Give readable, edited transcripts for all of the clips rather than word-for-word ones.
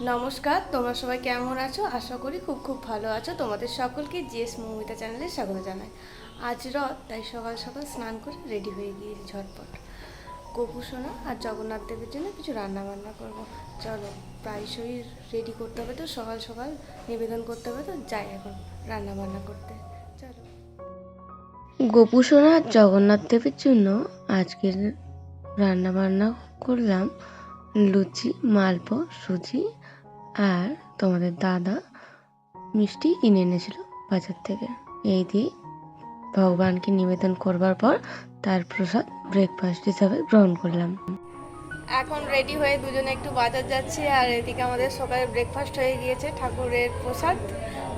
নমস্কার, তোমরা সবাই কেমন আছো? আশা করি খুব খুব ভালো আছো। তোমাদের সকলকে জিএস মৌমিতা চ্যানেলে স্বাগত জানাই। আজ রথ, তাই সকাল সকাল স্নান করে রেডি হয়ে গিয়েছি ঝটপট। গোপু সোনা আর জগন্নাথ দেবের জন্য কিছু রান্না বান্না করবো। চলো, প্রায়শই রেডি করতে হবে, তো সকাল সকাল নিবেদন করতে হবে, তো যাই এখন রান্না বান্না করতে। চলো। গোপু সোনা আর জগন্নাথ দেবের জন্য আজকের রান্না বান্না করলাম লুচি, মালপো, সুজি, আর তোমাদের দাদা মিষ্টি কিনে এনেছিল বাজার থেকে। এই দিয়ে ভগবানকে নিবেদন করবার পর তার প্রসাদ ব্রেকফাস্ট হিসাবে গ্রহণ করলাম। এখন রেডি হয়ে দুজনে একটু বাজার যাচ্ছি, আর এদিকে আমাদের সকালে ব্রেকফাস্ট হয়ে গিয়েছে। ঠাকুরের প্রসাদ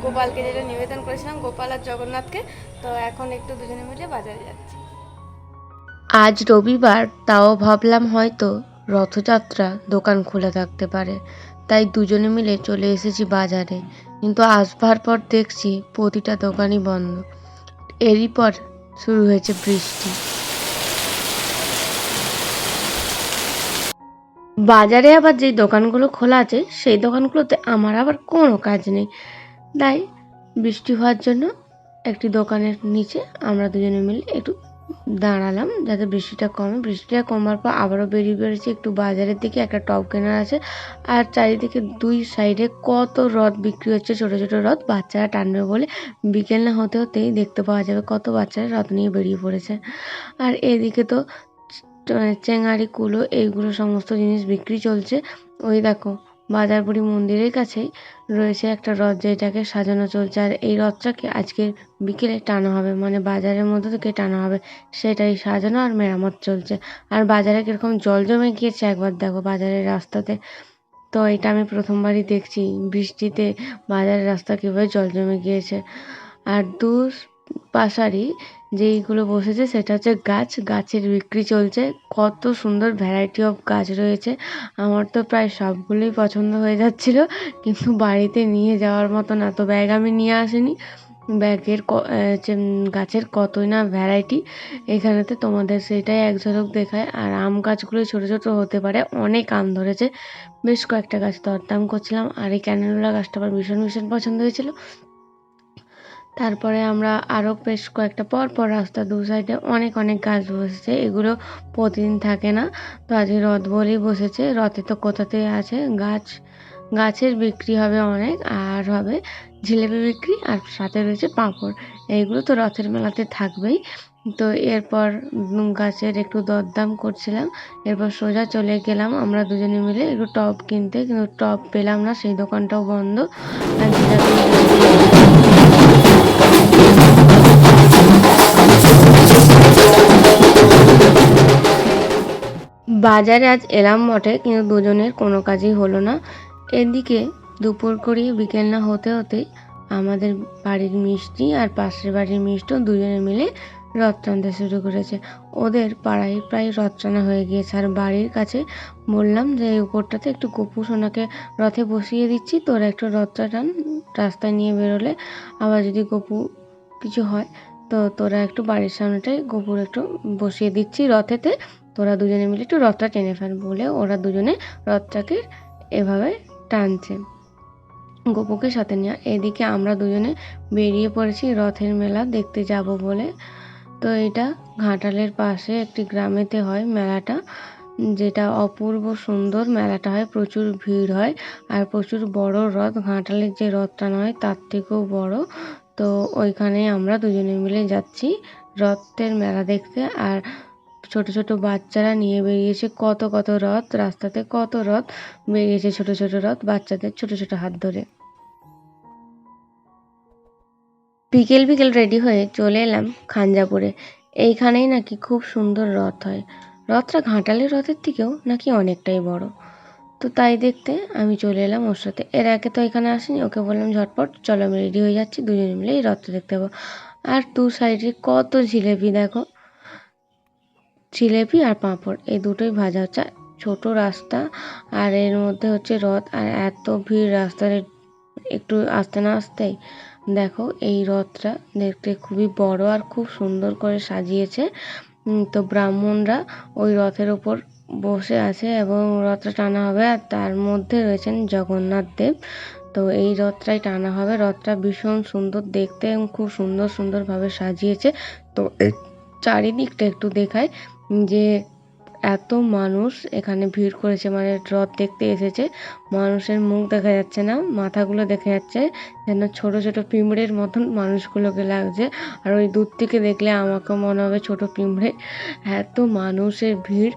গোপালকে যেটা নিবেদন করেছিলাম, গোপাল আর জগন্নাথকে, তো এখন একটু দুজনে মিলে বাজারে যাচ্ছি। আজ রবিবার, তাও ভাবলাম হয়তো রথযাত্রা দোকান খোলা থাকতে পারে, তাই দুজনে মিলে চলে এসেছি বাজারে। কিন্তু আসবার পর দেখছি প্রতিটা দোকানই বন্ধ। এরই পর শুরু হয়েছে বৃষ্টি। বাজারে আবার যেই দোকানগুলো খোলা আছে সেই দোকানগুলোতে আমার আবার কোনো কাজ নেই, তাই বৃষ্টি হওয়ার জন্য একটি দোকানের নিচে আমরা দুজনে মিলে একটু দাঁড়ালাম যাতে বৃষ্টিটা কমে। বৃষ্টিটা কমার পর আবারও বেরিয়ে পড়েছি একটু বাজারের দিকে। একটা টব কেনার আছে, আর চারিদিকে দুই সাইডে কত রথ বিক্রি হচ্ছে, ছোট ছোট রথ। বাচ্চারা টানবে বলে বিকেল না হতে হতেই দেখতে পাওয়া যাবে কত বাচ্চারা রথ নিয়ে বেরিয়ে পড়েছে। আর এদিকে তো চেঙারি, কুলো, এইগুলো সমস্ত জিনিস বিক্রি চলছে। ওই দেখো, বাজারপুরি মন্দিরের কাছেই রয়েছে একটা রথ, যেটাকে সাজানো চলছে। আর এই রথটাকে আজকে বিকেলে টানা হবে, মানে বাজারের মধ্যে থেকে টানা হবে, সেটাই সাজানো আর মেরামত চলছে। আর বাজারে কিরকম জল জমে গিয়েছে একবার দেখো বাজারের রাস্তাতে। তো এটা আমি প্রথমবারই দেখছি, বৃষ্টিতে বাজারের রাস্তা কীভাবে জল জমে গিয়েছে। আর পাশারি যেইগুলো বসেছে সেটা হচ্ছে গাছের বিক্রি চলছে। কত সুন্দর ভ্যারাইটি অফ গাছ রয়েছে, আমার তো প্রায় সবগুলোই পছন্দ হয়ে যাচ্ছিল, কিন্তু বাড়িতে নিয়ে যাওয়ার মতো না, তো ব্যাগ আমি নিয়ে আসিনি। ব্যাগের গাছের কতই না ভ্যারাইটি, এখানেতে তোমাদের সেটাই এক ঝলক দেখায়। আর আম গাছগুলো ছোট ছোট হতে পারে, অনেক আম ধরেছে। বেশ কয়েকটা গাছ দরদাম করছিলাম, আর এই ক্যানেলোলা গাছটা আমার ভীষণ ভীষণ পছন্দ হয়েছিল। তারপরে আমরা আরও বেশ কয়েকটা পর রাস্তা দু সাইডে অনেক অনেক গাছ বসেছে, এগুলো প্রতিদিন থাকে না, তো আজকে রথ বলেই বসেছে। রথে তো কোথাতেই আছে গাছের বিক্রি হবে অনেক, আর হবে জিলেপি বিক্রি, আর সাথে রয়েছে পাঁপড়। এইগুলো তো রথের মেলাতে থাকবেই। তো এরপর গাছের একটু দরদাম করছিলাম, এরপর সোজা চলে গেলাম আমরা দুজনে মিলে একটু টব কিনতে, কিন্তু টব পেলাম না, সেই দোকানটাও বন্ধ। আর বাজারে আজ এলাম বটে, কিন্তু দুজনের কোনো কাজই হলো না। এদিকে দুপুর করিয়ে বিকেল না হতে হতেই আমাদের বাড়ির মিষ্টি আর পাশের বাড়ির মিষ্টিও দুজনে মিলে রথ টানতে শুরু করেছে। ওদের পাড়ায় প্রায় রথ টানা হয়ে গিয়েছে। আর বাড়ির কাছে বললাম যে এই উপরটাতে একটু গোপু সোনাকে রথে বসিয়ে দিচ্ছি, তোরা একটু রথটা টান, রাস্তায় নিয়ে বেরোলে আবার যদি গোপু কিছু হয় তো তোরা একটু বাড়ির সামনেটায় গোপুর একটু বসিয়ে দিচ্ছি রথেতে, তোরা দুজনে মিলে একটু রথটা টেনে ফেল। বলে ওরা দুজনে রথটাকে এভাবে টানছে গোপুকে সাথে নিয়ে। এদিকে আমরা দুজনে বেরিয়ে পড়েছি রথের মেলা দেখতে যাব বলে। তো এটা ঘাটালের পাশে একটি গ্রামেতে হয় মেলাটা, যেটা অপূর্ব সুন্দর মেলাটা হয়, প্রচুর ভিড় হয় আর প্রচুর বড় রথ। ঘাটালের যে রথ টানা হয় তার থেকেও বড়। তো ওইখানে আমরা দুজনে মিলে যাচ্ছি রথের মেলা দেখতে। আর ছোট ছোট বাচ্চারা নিয়ে বেরিয়েছে কত কত রথ, রাস্তাতে কত রথ বেরিয়েছে, ছোট ছোট রথ, বাচ্চাদের ছোট ছোট হাত ধরে। বিকেল বিকেল রেডি হয়ে চলে এলাম খাঞ্জাপুরে। এইখানেই নাকি খুব সুন্দর রথ হয়, রথটা ঘাটালের রথের থেকেও নাকি অনেকটাই বড়। তো তাই দেখতে আমি চলে এলাম ওর সাথে। এর আগে তো এখানে আসিনি, ওকে বললাম ঝটপট চলো আমি রেডি হয়ে যাচ্ছি, দুজনে মিলে এই রথটা দেখতে যাবো। আর দু সাইডে কত জিলেপি দেখো, জিলেপি আর পাঁপড় এই দুটোই ভাজা হচ্ছে। ছোট রাস্তা আর এর মধ্যে হচ্ছে রথ, আর এত ভিড় রাস্তার একটু আসতে না আসতেই। দেখো এই রথটা দেখতে খুবই বড় আর খুব সুন্দর করে সাজিয়েছে। তো ব্রাহ্মণরা ওই রথের ওপর বসে আছে এবং রথটা টানা হবে, আর তার মধ্যে রয়েছেন জগন্নাথ দেব। তো এই রথটাই টানা হবে। রথটা ভীষণ সুন্দর দেখতে এবং খুব সুন্দর সুন্দরভাবে সাজিয়েছে। তো এই চারিদিকটা একটু দেখায় যে এত মানুষ এখানে ভিড় করেছে, মানে রথ দেখতে এসেছে। মানুষের মুখ দেখা যাচ্ছে না, মাথাগুলো দেখা যাচ্ছে, যেন ছোট ছোট পিঁমড়ের মতন মানুষগুলোকে লাগছে। আর ওই দূর থেকে দেখলে আমাকেও মনে হবে ছোট পিঁমড়ে। এত মানুষের ভিড়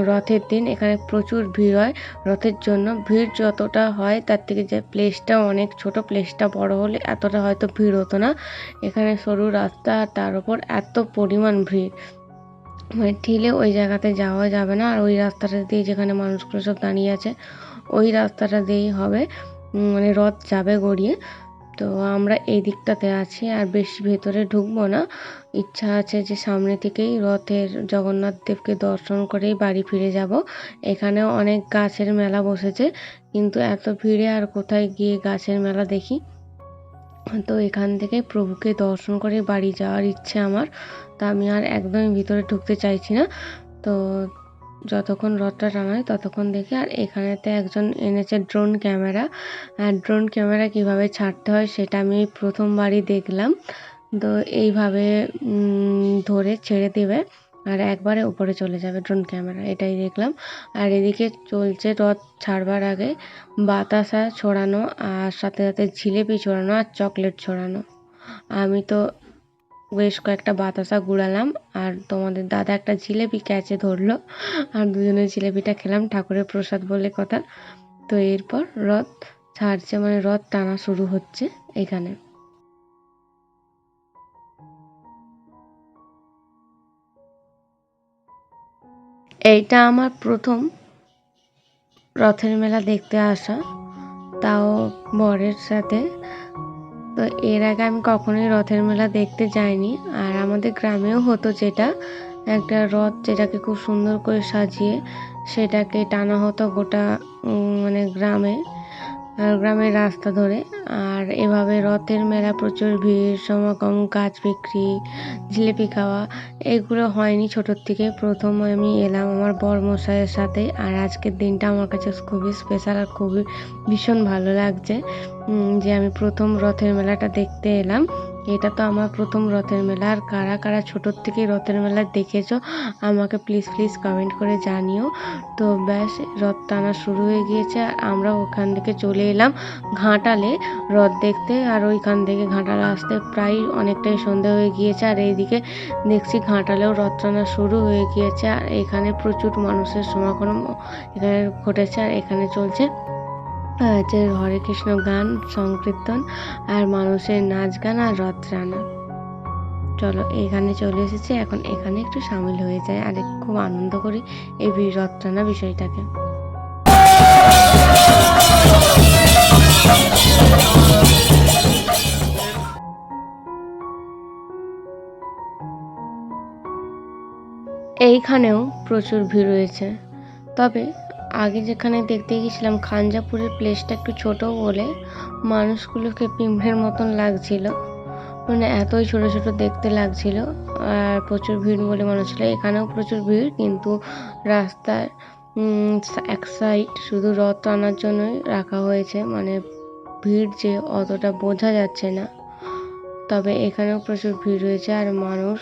রথের দিন এখানে প্রচুর ভিড় হয়। রথের জন্য ভিড় যতটা হয় তার থেকে যে প্লেসটা অনেক ছোট, প্লেসটা বড় হলে এতটা হয়তো ভিড় হতো না। এখানে সরু রাস্তা, তার উপর এত পরিমাণ ভিড়, মানে ঠেলে ওই জায়গাতে যাওয়া যাবে না। আর ওই রাস্তাটা দিয়ে যেখানে মানুষগুলো সব দাঁড়িয়ে আছে ওই রাস্তাটা দিয়েই হবে, মানে রথ যাবে গড়িয়ে। তো আমরা এই দিকটাতে আছি, আর বেশি ভেতরে ঢুকবো না। ইচ্ছা আছে যে সামনে থেকেই রথের জগন্নাথ দেবকে দর্শন করেই বাড়ি ফিরে যাব। এখানেও অনেক গাছের মেলা বসেছে, কিন্তু এত ভিড়ে আর কোথায় গিয়ে গাছের মেলা দেখি। তো এখান থেকে প্রভুকে দর্শন করে বাড়ি যাওয়ার ইচ্ছে আমার। তা আমি আর একদমই ভিতরে ঢুকতে চাইছি না। তো যতক্ষণ রথটা টানা হয় ততক্ষণ দেখি। আর এখানেতে একজন এনেছে ড্রোন ক্যামেরা, আর ড্রোন ক্যামেরা কিভাবে ছাড়তে হয় সেটা আমি প্রথমবারই দেখলাম। তো এইভাবে ধরে ছেড়ে দেবে আর একবারে উপরে চলে যাবে ড্রোন ক্যামেরা, এটাই দেখলাম। আর এদিকে চলছে রথ ছাড়বার আগে বাতাসা ছড়ানো, আর সাথে সাথে জিলেপি ছড়ানো আর চকলেট ছড়ানো। আমি তো বেশ কয়েকটা বাতাসা গুড়ালাম, আর তোমাদের দাদা একটা জিলেপি ক্যাচে ধরলো, আর দুজনে জিলেপিটা খেলাম, ঠাকুরের প্রসাদ বলে কথা। তো এরপর রথ ছাড়ছে, মানে রথ টানা শুরু হচ্ছে এখানে। এইটা আমার প্রথম রথের মেলা দেখতে আসা, তাও বরের সাথে। তো এর আগে আমি কখনোই রথের মেলা দেখতে যাইনি। আর আমাদের গ্রামেও হতো, যেটা একটা রথ যেটাকে খুব সুন্দর করে সাজিয়ে সেটাকে টানা হতো গোটা মানে গ্রামের রাস্তা ধরে। আর এভাবে রথের মেলা, প্রচুর ভিড় সমাগম, গাছ বিক্রি, জিলিপি খাওয়া, এগুলো হয়নি ছোটোর থেকে। প্রথম আমি এলাম আমার বরমশাইয়ের সাথে, আর আজকের দিনটা আমার কাছে খুবই স্পেশাল আর খুবই ভীষণ ভালো লাগছে যে আমি প্রথম রথের মেলাটা দেখতে এলাম। এটা তো আমার প্রথম রথের মেলা। আর কারা কারা ছোটোর থেকে রথের মেলা দেখেছো আমাকে প্লিজ প্লিজ কমেন্ট করে জানিও। তো ব্যাস রথ টানা শুরু হয়ে গিয়েছে, আর আমরা ওখান থেকে চলে এলাম ঘাটালে রথ দেখতে। আর ওইখান থেকে ঘাটালে আসতে প্রায় অনেকটাই সন্ধে হয়ে গিয়েছে। আর এইদিকে দেখছি ঘাটালেও রথ টানা শুরু হয়ে গিয়েছে, আর এখানে প্রচুর মানুষের সমাগম এখানে ঘটেছে। আর এখানে চলছে যে হরে কৃষ্ণ গান, সংকীর্তন, আর মানুষের নাচ গান আর রথ টানা। চলো এখানে চলে এসেছি, এখন এখানে একটু সামিল হয়ে যায় আর খুব আনন্দ করি এই রথ টানা বিষয়টাকে। এইখানেও প্রচুর ভিড় রয়েছে, তবে আগে যেখানে দেখতে গেছিলাম খাঞ্জাপুরের প্লেসটা একটু ছোট বলে মানুষগুলোকে পিঁমড়ের মতন লাগছিল, মানে এতই ছোট ছোট দেখতে লাগছিল। আর প্রচুর ভিড় বলে মনে হচ্ছিল। এখানেও প্রচুর ভিড়, কিন্তু রাস্তার এক সাইড শুধু রথ টানার জন্যই রাখা হয়েছে, মানে ভিড় যে অতটা বোঝা যাচ্ছে না। তবে এখানেও প্রচুর ভিড় রয়েছে, আর মানুষ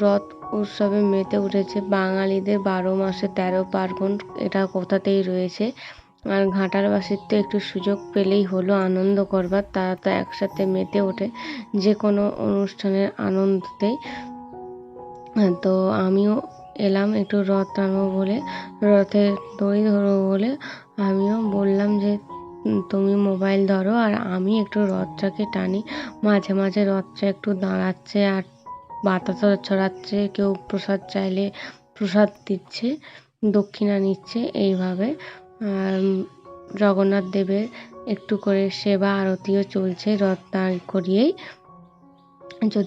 রথ উৎসবে মেতে উঠেছে। বাঙালিদের 12 মাসে 13 পার্বণ, এটা কোথাতেই রয়েছে। আর ঘাটালবাসীর তো একটু সুযোগ পেলেই হলো আনন্দ করবার, তারা তো একসাথে মেতে ওঠে যে কোনো অনুষ্ঠানের আনন্দতেই। তো আমিও এলাম একটু রথ টানবো বলে, রথের দড়ি ধরবো বলে। আমিও বললাম যে তুমি মোবাইল ধরো আর আমি একটু রথটাকে টানি। মাঝে মাঝে রথটা একটু দাঁড়াচ্ছে আর বাতাস ছড়াচ্ছে, কেউ প্রসাদ চাইলে প্রসাদ দিচ্ছে, দক্ষিণা নিচ্ছে এইভাবে। জগন্নাথ দেবের একটু করে সেবা আরতিও চলছে রথ দাঁড় করিয়েই।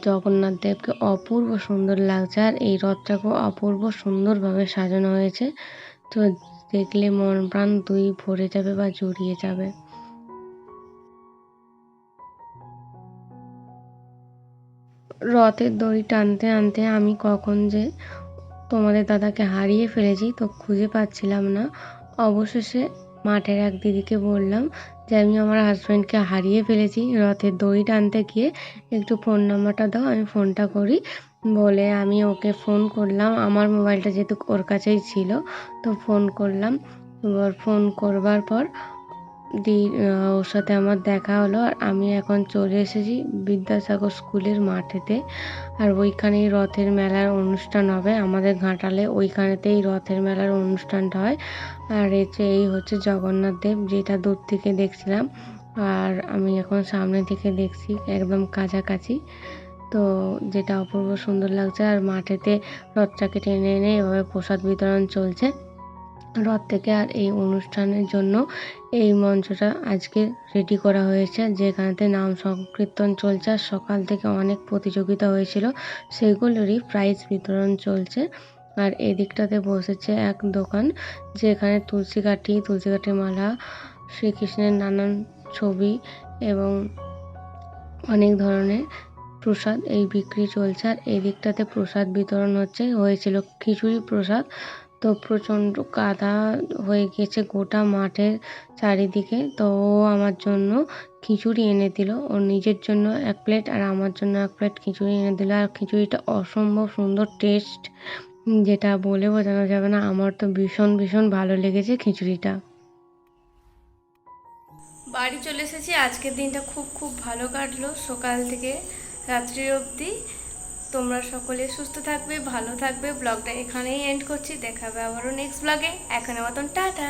জগন্নাথ দেবকে অপূর্ব সুন্দর লাগছে, আর এই রথটাকেও অপূর্ব সুন্দরভাবে সাজানো হয়েছে। তো দেখলে মন প্রাণ দুই ভরে যাবে বা জুড়িয়ে যাবে। রথের দড়ি টানতে টানতে আমি কখন যে তোমাদের দাদাকে হারিয়ে ফেলেছি, তো খুঁজে পাচ্ছিলাম না। অবশেষে মাঠের এক দিদিকে বললাম যে আমি আমার হাজব্যান্ডকে হারিয়ে ফেলেছি, রথের দড়ি টানতে গিয়ে একটু ফোন নাম্বারটা দাও, আমি ফোনটা করি। বলে আমি ওকে ফোন করলাম, আমার মোবাইলটা যেহেতু ওর কাছেই ছিল, তো ফোন করলাম। এবার ফোন করবার পর ওর সাথে আমার দেখা হলো। আর আমি এখন চলে এসেছি বিদ্যাসাগর স্কুলের মাঠেতে। আর ওইখানেই রথের মেলার অনুষ্ঠান হবে আমাদের ঘাটালে, ওইখানেতেই রথের মেলার অনুষ্ঠানটা হয়। আর এই হচ্ছে জগন্নাথ দেব, যেটা দূর থেকে দেখছিলাম, আর আমি এখন সামনে থেকে দেখছি একদম কাছাকাছি। তো যেটা অপূর্ব সুন্দর লাগছে। আর মাঠেতে রথটাকে টেনে এনে এভাবে প্রসাদ বিতরণ চলছে রথ থেকে। আর এই অনুষ্ঠানের জন্য এই মঞ্চটা আজকে রেডি করা হয়েছে, যেখানেতে নাম সংকীর্তন চলছে। আর সকাল থেকে অনেক প্রতিযোগিতা হয়েছিল, সেগুলোরই প্রাইজ বিতরণ চলছে। আর এদিকটাতে বসেছে এক দোকান, যেখানে তুলসী কাঠি মালা, শ্রীকৃষ্ণের নানান ছবি এবং অনেক ধরনের প্রসাদ এই বিক্রি চলছে। আর এই দিকটাতে প্রসাদ বিতরণ হয়েছিল খিচুড়ি প্রসাদ। তো প্রচণ্ড কাদা হয়ে গেছে গোটা মাঠের চারিদিকে। তো ও আমার জন্য খিচুড়ি এনে দিল, ওর নিজের জন্য 1 প্লেট আর আমার জন্য 1 প্লেট খিচুড়ি এনে দিল। আর খিচুড়িটা অসম্ভব সুন্দর টেস্ট, যেটা বলে বোঝানো যাবে না। আমার তো ভীষণ ভীষণ ভালো লেগেছে খিচুড়িটা। বাড়ি চলে এসেছি। আজকের দিনটা খুব খুব ভালো কাটলো, সকাল থেকে রাত্রি অবধি। তোমরা সকলে সুস্থ থাকবে, ভালো থাকবে। ব্লগটা এখানেই এন্ড করছি, দেখাবে আবারও নেক্সট ব্লগে। এখনের মতন টাটা।